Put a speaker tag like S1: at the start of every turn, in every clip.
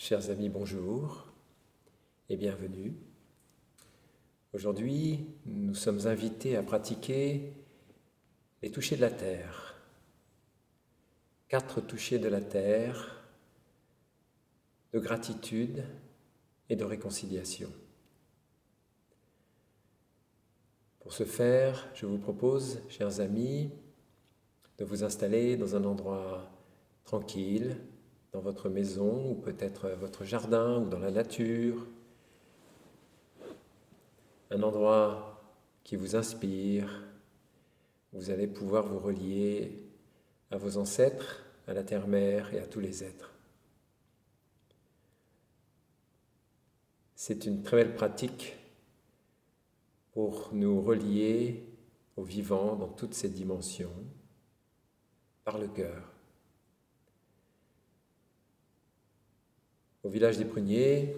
S1: Chers amis, bonjour et bienvenue. Aujourd'hui, nous sommes invités à pratiquer les touchés de la terre. 4 touchés de la terre, de gratitude et de réconciliation. Pour ce faire, je vous propose, chers amis, de vous installer dans un endroit tranquille, dans votre maison ou peut-être votre jardin ou dans la nature. Un endroit qui vous inspire. Vous allez pouvoir vous relier à vos ancêtres, à la terre-mère et à tous les êtres. C'est une très belle pratique pour nous relier au vivant dans toutes ses dimensions, par le cœur. Au village des Pruniers,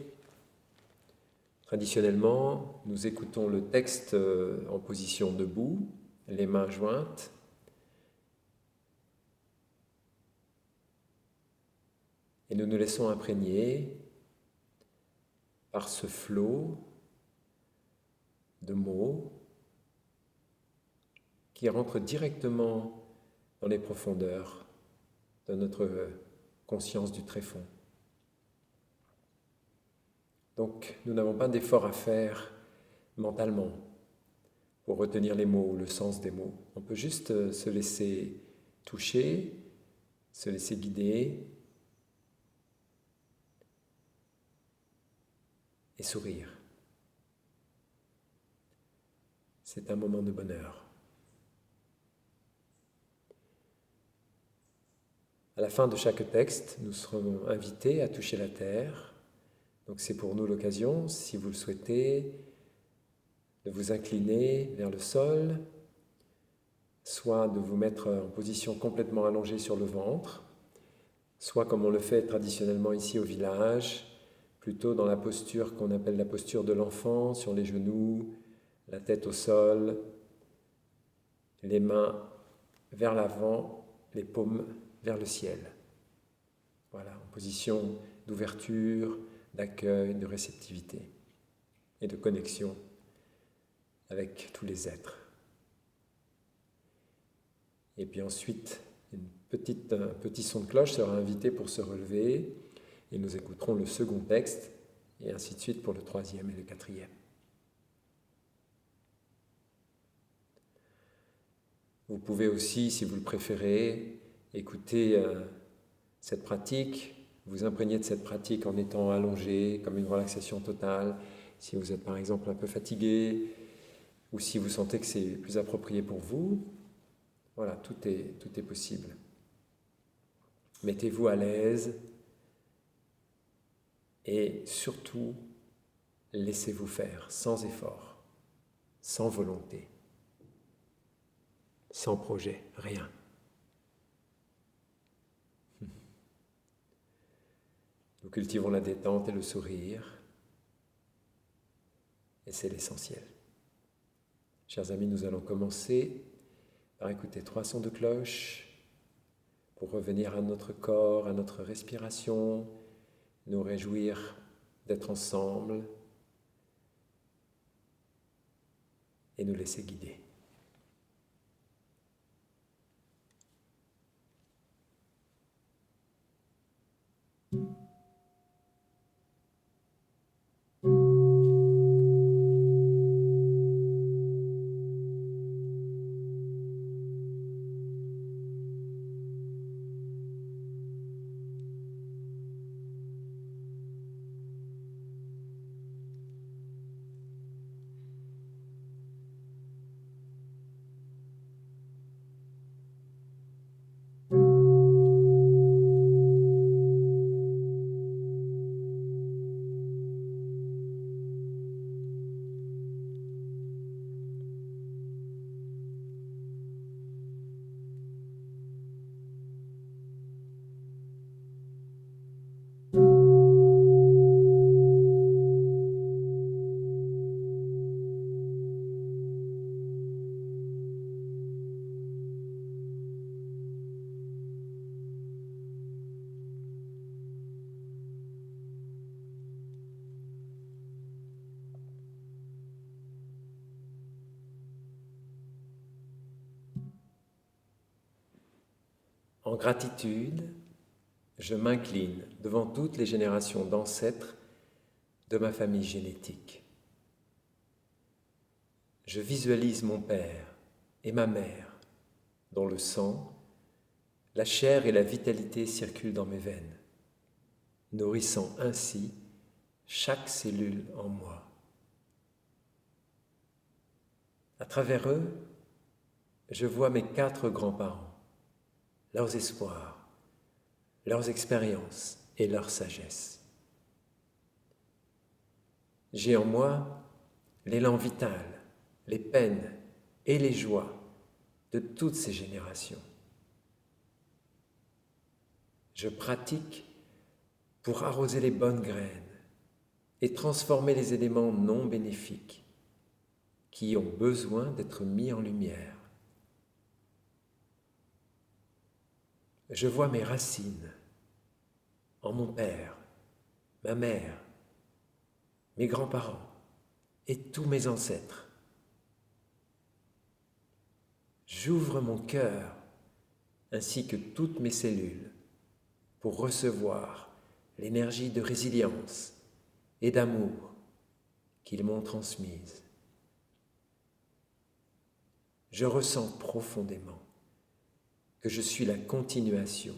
S1: traditionnellement, nous écoutons le texte en position debout, les mains jointes. Et nous nous laissons imprégner par ce flot de mots qui rentrent directement dans les profondeurs de notre conscience du tréfonds. Donc, nous n'avons pas d'effort à faire mentalement pour retenir les mots ou le sens des mots. On peut juste se laisser toucher, se laisser guider et sourire. C'est un moment de bonheur. À la fin de chaque texte, nous serons invités à toucher la terre. Donc c'est pour nous l'occasion, si vous le souhaitez, de vous incliner vers le sol, soit de vous mettre en position complètement allongée sur le ventre, soit comme on le fait traditionnellement ici au village, plutôt dans la posture qu'on appelle la posture de l'enfant, sur les genoux, la tête au sol, les mains vers l'avant, les paumes vers le ciel. Voilà, en position d'ouverture, d'accueil, de réceptivité et de connexion avec tous les êtres. Et puis ensuite, un petit son de cloche sera invité pour se relever et nous écouterons le second texte et ainsi de suite pour le 3e et le 4e. Vous pouvez aussi, si vous le préférez, écouter cette pratique, vous imprégner de cette pratique en étant allongé, comme une relaxation totale, si vous êtes par exemple un peu fatigué, ou si vous sentez que c'est plus approprié pour vous. Voilà, tout est possible. Mettez-vous à l'aise et surtout, laissez-vous faire sans effort, sans volonté, sans projet, rien. Nous cultivons la détente et le sourire, et c'est l'essentiel. Chers amis, nous allons commencer par écouter 3 sons de cloche pour revenir à notre corps, à notre respiration, nous réjouir d'être ensemble et nous laisser guider. En gratitude, je m'incline devant toutes les générations d'ancêtres de ma famille génétique. Je visualise mon père et ma mère, dont le sang, la chair et la vitalité circulent dans mes veines, nourrissant ainsi chaque cellule en moi. À travers eux, je vois mes 4 grands-parents, leurs espoirs, leurs expériences et leur sagesse. J'ai en moi l'élan vital, les peines et les joies de toutes ces générations. Je pratique pour arroser les bonnes graines et transformer les éléments non bénéfiques qui ont besoin d'être mis en lumière. Je vois mes racines en mon père, ma mère, mes grands-parents et tous mes ancêtres. J'ouvre mon cœur ainsi que toutes mes cellules pour recevoir l'énergie de résilience et d'amour qu'ils m'ont transmise. Je ressens profondément que je suis la continuation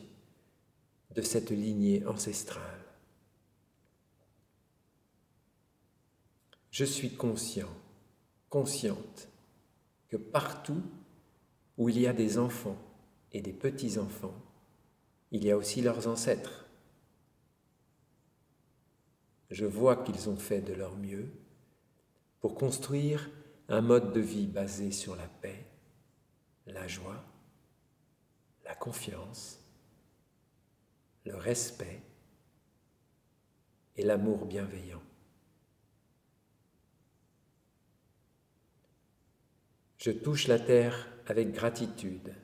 S1: de cette lignée ancestrale. Je suis conscient, consciente que partout où il y a des enfants et des petits-enfants, il y a aussi leurs ancêtres. Je vois qu'ils ont fait de leur mieux pour construire un mode de vie basé sur la paix, la joie, la confiance, le respect et l'amour bienveillant. Je touche la terre avec gratitude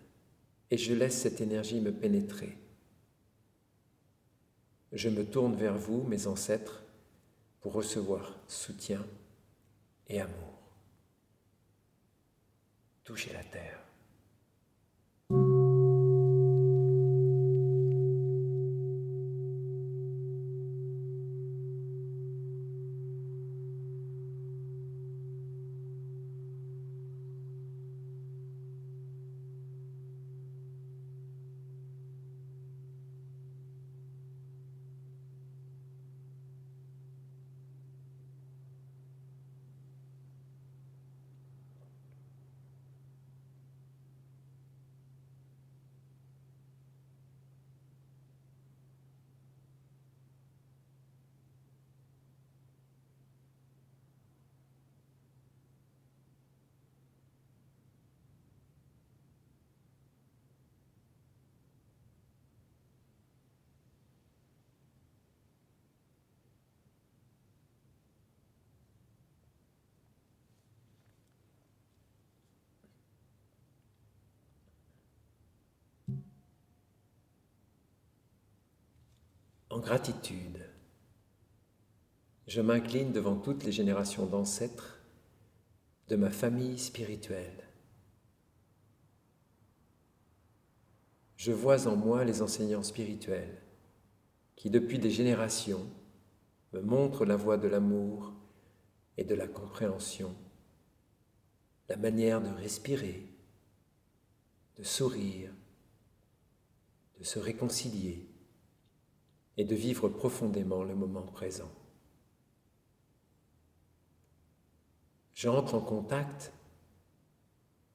S1: et je laisse cette énergie me pénétrer. Je me tourne vers vous, mes ancêtres, pour recevoir soutien et amour. Touchez la terre. En gratitude, je m'incline devant toutes les générations d'ancêtres de ma famille spirituelle. Je vois en moi les enseignants spirituels qui, depuis des générations, me montrent la voie de l'amour et de la compréhension, la manière de respirer, de sourire, de se réconcilier et de vivre profondément le moment présent. J'entre en contact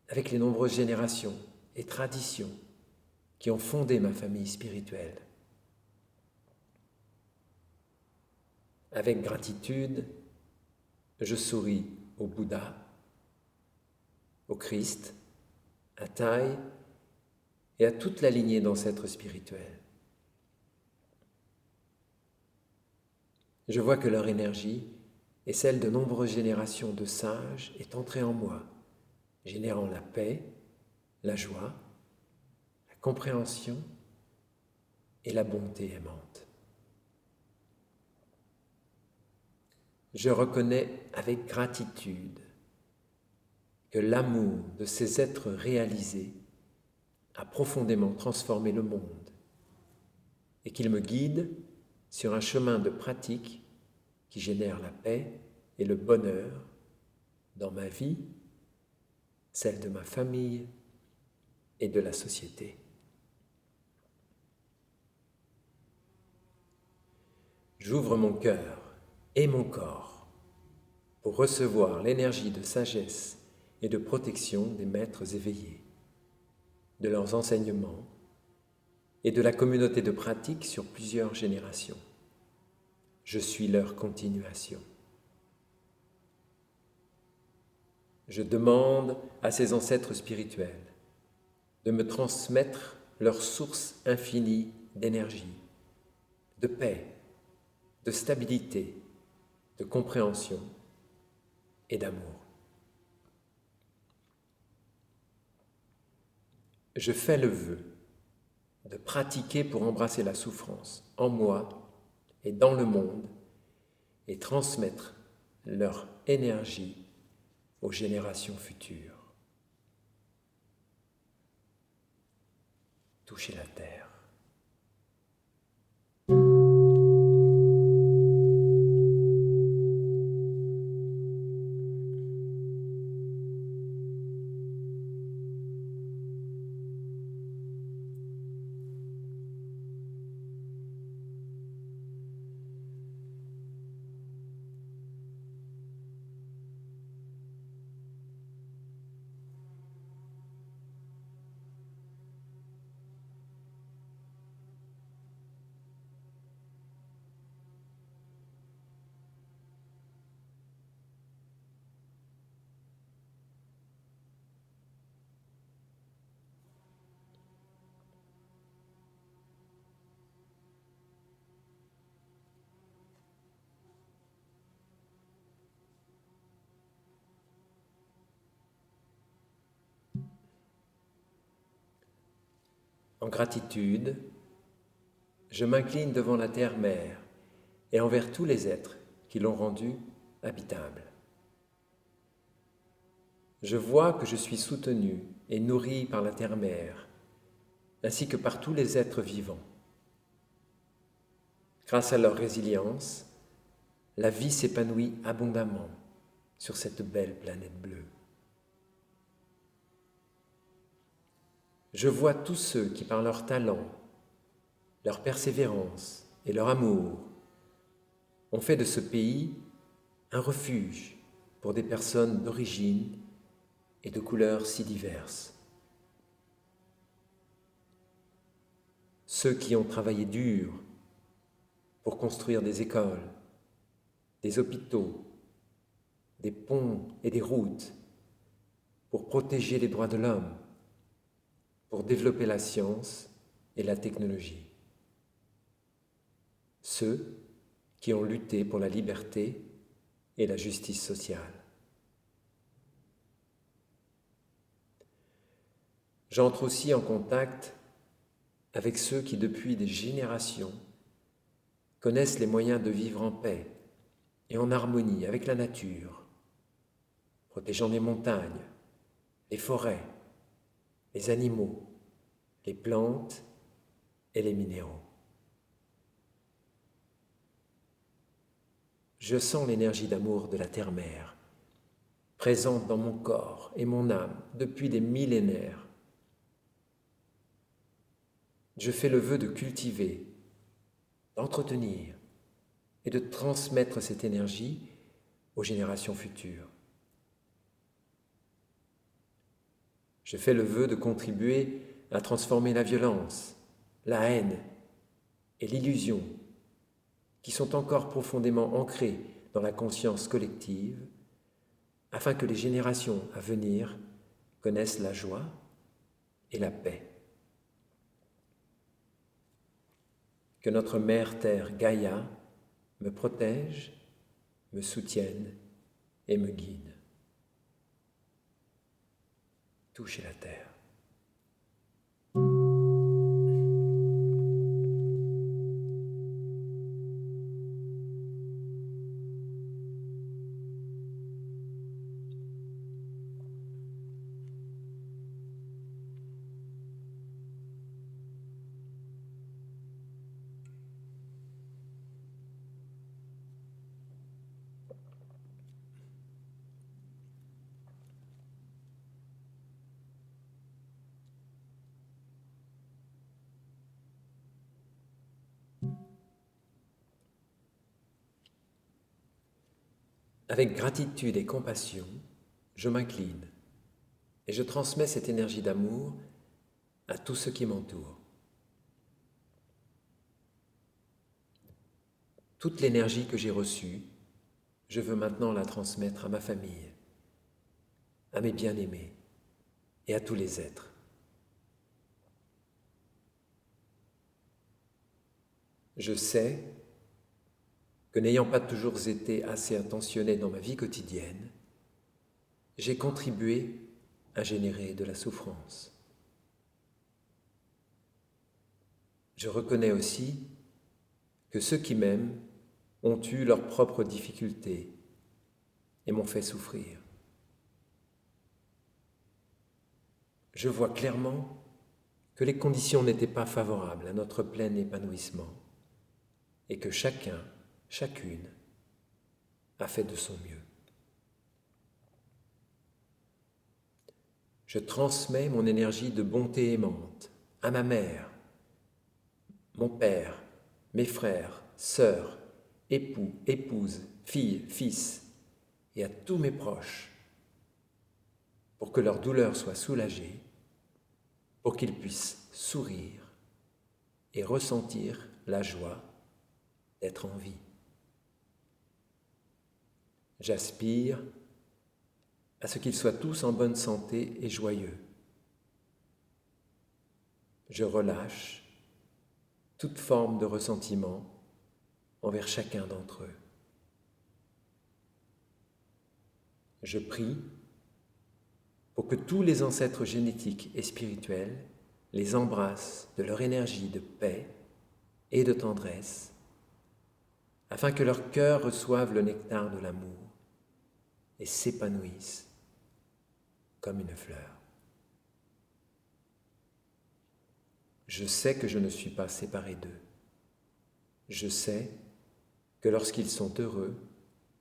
S1: avec les nombreuses générations et traditions qui ont fondé ma famille spirituelle. Avec gratitude, je souris au Bouddha, au Christ, à Thaï et à toute la lignée d'ancêtres spirituels. Je vois que leur énergie et celle de nombreuses générations de sages est entrée en moi, générant la paix, la joie, la compréhension et la bonté aimante. Je reconnais avec gratitude que l'amour de ces êtres réalisés a profondément transformé le monde et qu'il me guide sur un chemin de pratique qui génère la paix et le bonheur dans ma vie, celle de ma famille et de la société. J'ouvre mon cœur et mon corps pour recevoir l'énergie de sagesse et de protection des maîtres éveillés, de leurs enseignements et de la communauté de pratique sur plusieurs générations. Je suis leur continuation. Je demande à ces ancêtres spirituels de me transmettre leur source infinie d'énergie, de paix, de stabilité, de compréhension et d'amour. Je fais le vœu de pratiquer pour embrasser la souffrance en moi et dans le monde et transmettre leur énergie aux générations futures. Toucher la terre. En gratitude, je m'incline devant la terre-mère et envers tous les êtres qui l'ont rendue habitable. Je vois que je suis soutenu et nourri par la terre-mère, ainsi que par tous les êtres vivants. Grâce à leur résilience, la vie s'épanouit abondamment sur cette belle planète bleue. Je vois tous ceux qui, par leur talent, leur persévérance et leur amour, ont fait de ce pays un refuge pour des personnes d'origine et de couleurs si diverses. Ceux qui ont travaillé dur pour construire des écoles, des hôpitaux, des ponts et des routes, pour protéger les droits de l'homme, pour développer la science et la technologie. Ceux qui ont lutté pour la liberté et la justice sociale. J'entre aussi en contact avec ceux qui, depuis des générations, connaissent les moyens de vivre en paix et en harmonie avec la nature, protégeant les montagnes, les forêts, les animaux, les plantes et les minéraux. Je sens l'énergie d'amour de la terre-mère, présente dans mon corps et mon âme depuis des millénaires. Je fais le vœu de cultiver, d'entretenir et de transmettre cette énergie aux générations futures. Je fais le vœu de contribuer à transformer la violence, la haine et l'illusion qui sont encore profondément ancrées dans la conscience collective, afin que les générations à venir connaissent la joie et la paix. Que notre mère Terre Gaïa me protège, me soutienne et me guide. Touchez la terre. avec gratitude et compassion, je m'incline et je transmets cette énergie d'amour à tout ce qui m'entoure. Toute l'énergie que j'ai reçue, je veux maintenant la transmettre à ma famille, à mes bien-aimés et à tous les êtres. Je sais que n'ayant pas toujours été assez attentionné dans ma vie quotidienne, j'ai contribué à générer de la souffrance. Je reconnais aussi que ceux qui m'aiment ont eu leurs propres difficultés et m'ont fait souffrir. Je vois clairement que les conditions n'étaient pas favorables à notre plein épanouissement et que chacun, chacune, a fait de son mieux. Je transmets mon énergie de bonté aimante à ma mère, mon père, mes frères, sœurs, époux, épouses, filles, fils et à tous mes proches pour que leur douleur soit soulagée, pour qu'ils puissent sourire et ressentir la joie d'être en vie. J'aspire à ce qu'ils soient tous en bonne santé et joyeux. Je relâche toute forme de ressentiment envers chacun d'entre eux. Je prie pour que tous les ancêtres génétiques et spirituels les embrassent de leur énergie de paix et de tendresse, afin que leur cœur reçoive le nectar de l'amour et s'épanouisse comme une fleur. Je sais que je ne suis pas séparé d'eux. Je sais que lorsqu'ils sont heureux,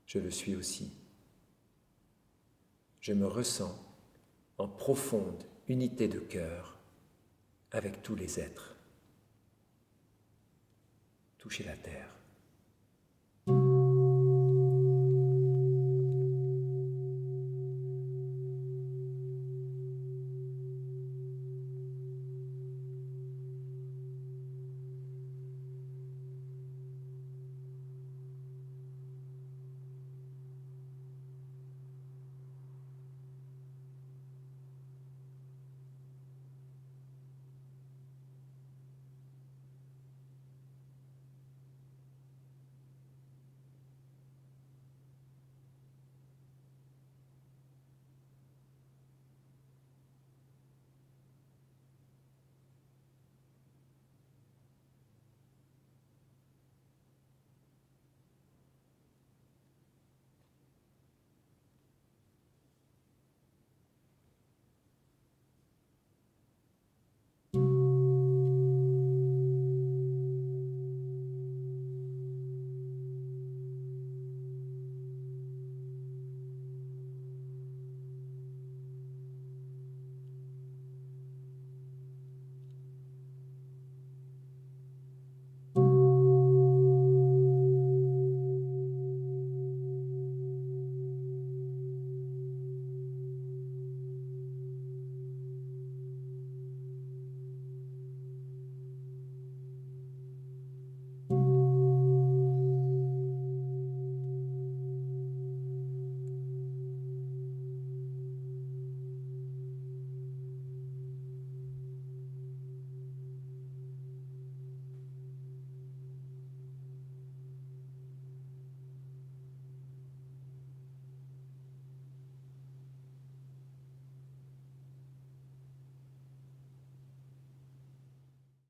S1: je le suis aussi. Je me ressens en profonde unité de cœur avec tous les êtres. Touchez la terre.